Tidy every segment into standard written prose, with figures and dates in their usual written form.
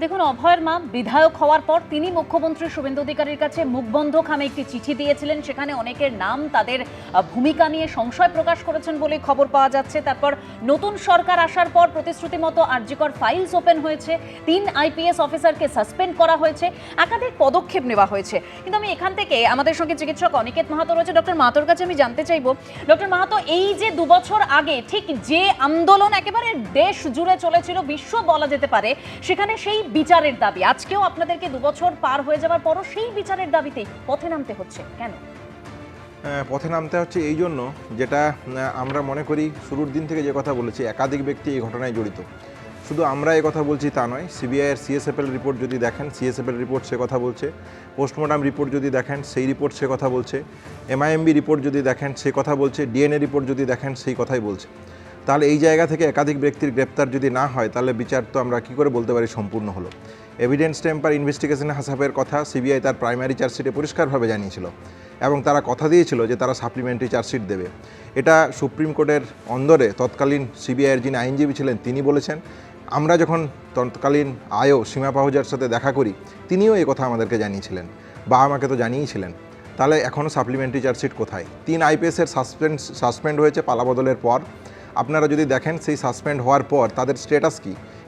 দেখুন, অভয়ের মা বিধায়ক হওয়ার পর তিনি মুখ্যমন্ত্রী শুভেন্দু অধিকারীর কাছে মুখবন্ধ খামে একটি চিঠি দিয়েছিলেন। সেখানে অনেকের নাম, তাদের ভূমিকা নিয়ে সংশয় প্রকাশ করেছেন বলে খবর পাওয়া যাচ্ছে। তারপর নতুন সরকার আসার পর প্রতিশ্রুতি মতো আরজিকর ফাইলস ওপেন হয়েছে, 3 আইপিএস অফিসারকে সাসপেন্ড করা হয়েছে, একাধিক পদক্ষেপ নেওয়া হয়েছে। কিন্তু আমি এখান থেকে আমাদের সঙ্গে চিকিৎসক অনিকেত মাহাতো রয়েছে, ডক্টর মাহাতোর কাছে আমি জানতে চাইবো, ডক্টর মাহাতো, এই যে 2 বছর আগে ঠিক যে আন্দোলন একেবারে দেশ জুড়ে চলেছিল, বিশ্ব বলা যেতে পারে, সেখানে সেই বিচারের দাবি আজকেও আপনাদেরকে 2 বছর পার হয়ে যাওয়ার পরও সেই বিচারের দাবিতেই পথে নামতে হচ্ছে কেন? পথে নামতে হচ্ছে এই জন্য, যেটা আমরা মনে করি শুরুর দিন থেকে যে কথা বলেছি, একাধিক ব্যক্তি এই ঘটনায় জড়িত। শুধু আমরা এই কথা বলছি তা নয়, সিবিআইয়ের সিএসএফএল রিপোর্ট যদি দেখেন, সিএসএফএল রিপোর্ট সে কথা বলছে, পোস্টমর্টম রিপোর্ট যদি দেখেন সেই রিপোর্ট সে কথা বলছে, এমআইএমবি রিপোর্ট যদি দেখেন সে কথা বলছে, ডিএনএ রিপোর্ট যদি দেখেন সেই কথাই বলছে। তাহলে এই জায়গা থেকে একাধিক ব্যক্তির গ্রেপ্তার যদি না হয়, তাহলে বিচার তো আমরা কী করে বলতে পারি সম্পূর্ণ হলো। এভিডেন্স টেম্পার ইনভেস্টিগেশন হাসাবের কথা সিবিআই তার প্রাইমারি চার্জশিটে পরিষ্কারভাবে জানিয়েছিল এবং তারা কথা দিয়েছিল যে তারা সাপ্লিমেন্টারি চার্জশিট দেবে। এটা সুপ্রিম কোর্টের অন্দরে তৎকালীন সিবিআইয়ের যিনি আইনজীবী ছিলেন তিনি বলেছেন। আমরা যখন তৎকালীন আয়ো সীমা পাহুজার সাথে দেখা করি, তিনিও এই কথা আমাদেরকে জানিয়েছিলেন বা আমাকে তো জানিয়েছিলেন। তাহলে এখনও সাপ্লিমেন্টারি চার্জশিট কোথায়? 3 আইপিএসের সাসপেন্ড হয়েছে পালাবদলের পর। আপনারা যদি দেখেন সেই সাসপেন্ড হওয়ার পর তাদের স্ট্যাটাস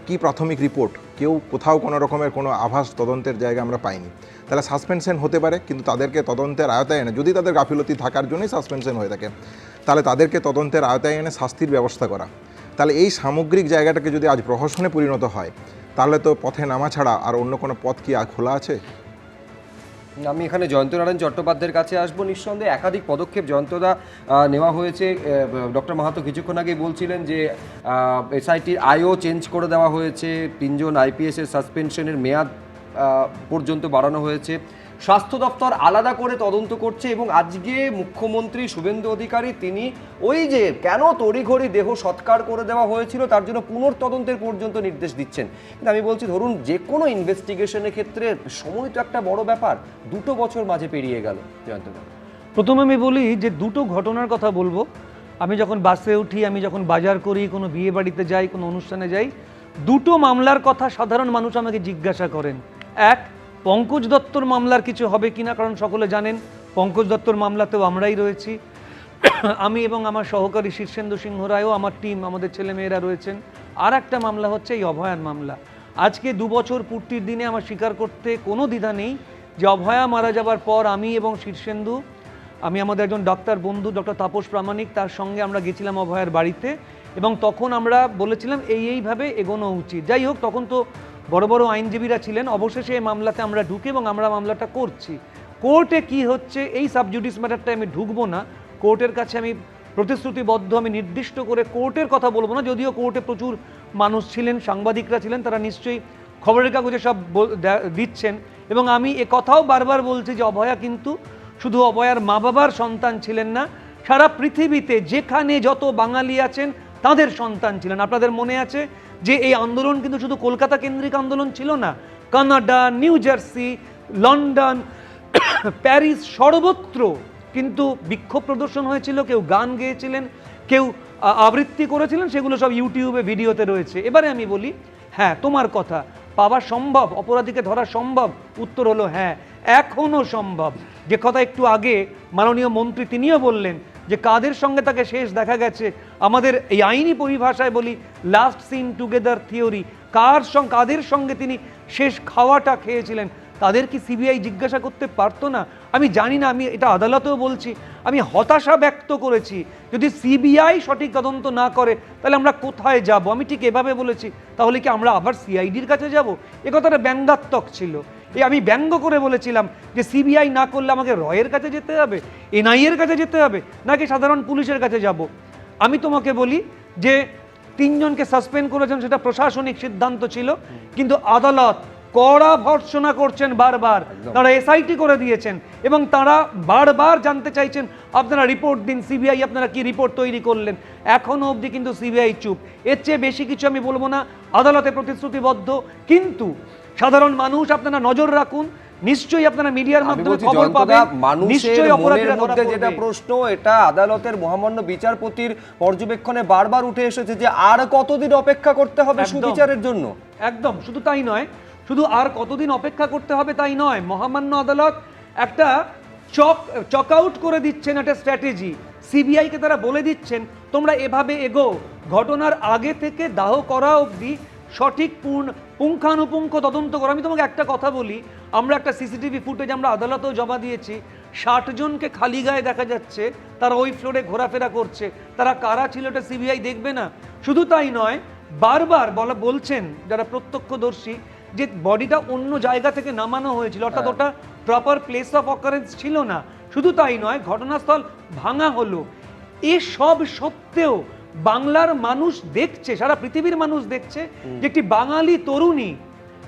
কী প্রাথমিক রিপোর্ট, কেউ কোথাও কোনো রকমের কোনো আভাস তদন্তের জায়গা আমরা পাইনি। তাহলে সাসপেনশন হতে পারে, কিন্তু তাদেরকে তদন্তের আওতায় এনে, যদি তাদের গাফিলতি থাকার জন্যই সাসপেনশন হয়ে থাকে, তাহলে তাদেরকে তদন্তের আওতায় এনে শাস্তির ব্যবস্থা করা। তাহলে এই সামগ্রিক জায়গাটাকে যদি আজ প্রহসনে পরিণত হয়, তাহলে তো পথে নামা ছাড়া আর অন্য কোনো পথ কি খোলা আছে? আমি এখানে জয়ন্তনারায়ণ চট্টোপাধ্যায়ের কাছে আসবো। নিঃসন্দেহে একাধিক পদক্ষেপ জয়ন্তদা নেওয়া হয়েছে। ডক্টর মাহাতো কিছুক্ষণ আগেই বলছিলেন যে এসআইটির আইও চেঞ্জ করে দেওয়া হয়েছে, 3 জন আইপিএসের সাসপেনশনের মেয়াদ পর্যন্ত বাড়ানো হয়েছে, স্বাস্থ্য দপ্তর আলাদা করে তদন্ত করছে এবং আজকে মুখ্যমন্ত্রী শুভেন্দু অধিকারী তিনি ওই যে কেন তড়িঘড়ি দেহ সৎকার করে দেওয়া হয়েছিল তার জন্য পুনর্তদন্তের পর্যন্ত নির্দেশ দিচ্ছেন। কিন্তু আমি বলছি, ধরুন যে কোনো ইনভেস্টিগেশনের ক্ষেত্রে সময় তো একটা বড় ব্যাপার, 2 বছর মাঝে পেরিয়ে গেল। জয়ন্তদা, প্রথমে আমি বলি যে 2টো ঘটনার কথা বলবো। আমি যখন বাসে উঠি, আমি যখন বাজার করি, কোনো বিয়ে বাড়িতে যাই, কোনো অনুষ্ঠানে যাই, 2টো মামলার কথা সাধারণ মানুষ আমাকে জিজ্ঞাসা করেন। এক, পঙ্কজ দত্তর মামলার কিছু হবে কিনা, কারণ সকলে জানেন পঙ্কজ দত্তর মামলাতেও আমরাই রয়েছি, আমি এবং আমার সহকারী শীর্ষেন্দু সিংহ রায়ও, আমার টিম, আমাদের ছেলেমেয়েরা রয়েছেন। আর একটা মামলা হচ্ছে এই অভয়ার মামলা। আজকে 2 বছর পূর্তির দিনে আমার স্বীকার করতে কোনো দ্বিধা নেই যে অভয়া মারা যাবার পর আমি এবং শীর্ষেন্দু, আমি আমাদের একজন ডাক্তার বন্ধু ডক্টর তাপস প্রামাণিক, তার সঙ্গে আমরা গেছিলাম অভয়ার বাড়িতে এবং তখন আমরা বলেছিলাম এইভাবে এগোনো উচিত। যাই হোক, তখন তো বড় বড় আইনজীবীরা ছিলেন। অবশেষে এই মামলাতে আমরা ঢুকে এবং আমরা মামলাটা করছি। কোর্টে কি হচ্ছে এই সাবজুডিস ম্যাটারটা আমি ঢুকবো না। কোর্টের কাছে আমি প্রতিশ্রুতিবদ্ধ, আমি নির্দিষ্ট করে কোর্টের কথা বলবো না, যদিও কোর্টে প্রচুর মানুষ ছিলেন, সাংবাদিকরা ছিলেন, তারা নিশ্চয়ই খবরের কাগজে সব দিচ্ছেন। এবং আমি এ কথাও বারবার বলছি যে অভয়া কিন্তু শুধু অভয়ার মা বাবার সন্তান ছিলেন না, সারা পৃথিবীতে যেখানে যত বাঙালি আছেন তাদের সন্তান ছিলেন। আপনাদের মনে আছে যে এই আন্দোলন কিন্তু শুধু কলকাতা কেন্দ্রিক আন্দোলন ছিল না, Canada, new jersey, London, Paris, সর্বত্র কিন্তু বিক্ষোভ প্রদর্শন হয়েছিল। কেউ গান গেয়েছিলেন, কেউ আবৃত্তি করেছিলেন, সেগুলো সব ইউটিউবে ভিডিওতে রয়েছে। এবারে আমি বলি, হ্যাঁ তোমার কথা পাওয়া সম্ভব, অপরাধীকে ধরা সম্ভব? উত্তর হলো হ্যাঁ, এখনও সম্ভব। যে কথা একটু আগে মাননীয় মন্ত্রী তিনিও বললেন যে কাদের সঙ্গে তাকে শেষ দেখা গেছে, আমাদের এই আইনি পরিভাষায় বলি লাস্ট সিন টুগেদার থিওরি, কাদের সঙ্গে তিনি শেষ খাওয়াটা খেয়েছিলেন, তাদের কি সিবিআই জিজ্ঞাসা করতে পারতো না? আমি জানি না, আমি এটা আদালতেও বলছি, আমি হতাশা ব্যক্ত করেছি। যদি সিবিআই সঠিক তদন্ত না করে তাহলে আমরা কোথায় যাব? আমি ঠিক এভাবে বলেছি, তাহলে কি আমরা আবার সিআইডির কাছে যাব? এ কথাটা ব্যঙ্গাত্মক ছিল। আমি ব্যঙ্গ করে বলেছিলাম যে সিবিআই না করলে আমাকে রয়ের কাছে যেতে হবে, এনআইএর কাছে যেতে হবে, নাকি সাধারণ পুলিশের কাছে যাব? আমি তোমাকে বলি যে 3 জনকে সাসপেন্ড করেছেন, সেটা প্রশাসনিক সিদ্ধান্ত ছিল, কিন্তু আদালত কড়া ভর্ৎসনা করছেন বারবার। তারা এসআইটি করে দিয়েছেন এবং তারা বারবার জানতে চাইছেন আপনারা রিপোর্ট দিন, সিবিআই আপনারা কি রিপোর্ট তৈরি করলেন। এখনো অবধি কিন্তু সিবিআই চুপ। এর চেয়ে বেশি কিছু আমি বলবো না। আদালতে প্রতিশ্রুতিবদ্ধ, কিন্তু সাধারণ মানুষ আপনারা নজর রাখুন, নিশ্চয়ই আপনারা মিডিয়ার মাধ্যমে খবর পাবেন। নিশ্চয়ই অপরাধীর মধ্যে যেটা প্রশ্ন, এটা আদালতের মহামান্য বিচারপতির পর্যবেক্ষণে বারবার উঠে এসেছে যে আর কতদিন অপেক্ষা করতে হবে সুবিচারের জন্য। একদম, শুধু তাই নয়, শুধু আর কতদিন অপেক্ষা করতে হবে তাই নয়, মহামান্য আদালত একটা চক আউট করে দিচ্ছেন একটা স্ট্র্যাটেজি। সিবিআইকে তারা বলে দিচ্ছেন তোমরা এভাবে এগো, ঘটনার আগে থেকে দাহ করা অবধি সঠিক পুঙ্খানুপুঙ্খ তদন্ত করো। আমি তোমাকে একটা কথা বলি, আমরা একটা সিসিটিভি ফুটেজ আমরা আদালতেও জমা দিয়েছি, 60 জনকে খালি গায়ে দেখা যাচ্ছে, তারা ওই ফ্লোরে ঘোরাফেরা করছে। তারা কারা ছিল এটা সিবিআই দেখবে না? শুধু তাই নয়, বারবার বলছেন যারা প্রত্যক্ষদর্শী যে বডিটা অন্য জায়গা থেকে নামানো হয়েছিল, অর্থাৎ ওটা প্রপার প্লেস অফ অকারেন্স ছিল না। শুধু তাই নয়, ঘটনাস্থল ভাঙা হলো। এসব সত্ত্বেও বাংলার মানুষ দেখছে, সারা পৃথিবীর মানুষ দেখছে যে একটি বাঙালি তরুণী,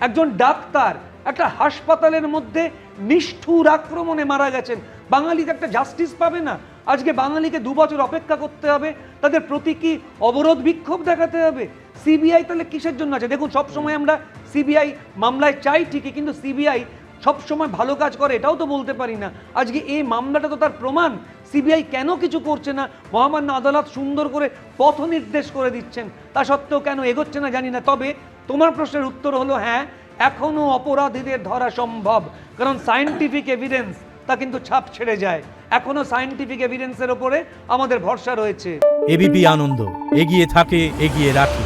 একজন ডাক্তার একটা হাসপাতালের মধ্যে নিষ্ঠুর আক্রমণে মারা গেছেন। বাঙালিকে একটা জাস্টিস পাবে না? আজকে বাঙালিকে 2 বছর অপেক্ষা করতে হবে, তাদের প্রতি কি অবরোধ বিক্ষোভ দেখাতে হবে? সিবিআই তাহলে কিসের জন্য আছে? দেখুন, সবসময় আমরা সিবিআই মামলায় চাই ঠিকই, কিন্তু সিবিআই সবসময় ভালো কাজ করে এটাও তো বলতে পারি না। আজকে এই মামলাটা তো তার প্রমাণ। সিবিআই কেন কিছু করছে না? মহামান্য আদালত সুন্দর করে পথ নির্দেশ করে দিচ্ছেন, তা সত্ত্বেও কেন এগোচ্ছে না জানি না। তবে তোমার প্রশ্নের উত্তর হলো হ্যাঁ, এখনো অপরাধীদের ধরা সম্ভব, কারণ সায়েন্টিফিক এভিডেন্স তা কিন্তু ছাপ ছেড়ে যায়। এখনো সায়েন্টিফিক এভিডেন্সের ওপরে আমাদের ভরসা রয়েছে। এবিপি আনন্দ, এগিয়ে থাকে, এগিয়ে রাখে।